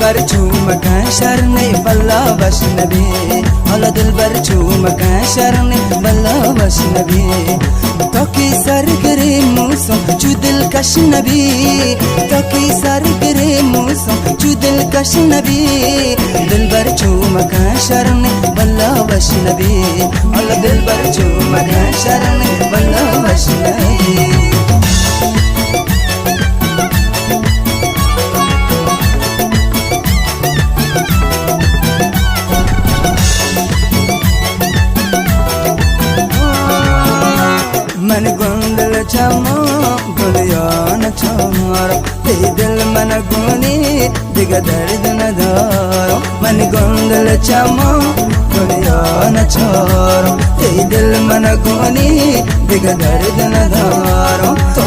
برچو مکان شرنی بلا بش نبی حالا دل برچو مکان شرنی بلا بش نبی تو کی سر گری موسم چو دل کش نبی تو کی سر گری موسم چو دل کش نبی دل برچو مکان شرنی بلا بش نبی حالا دل برچو مکان شرنی بلا بش نبی من گندل چما گلیان چمارم ای دل من گونی دیگه درد ندارم من گندل چما گلیان چمارم ای دل من گونی دیگه درد ندارم تو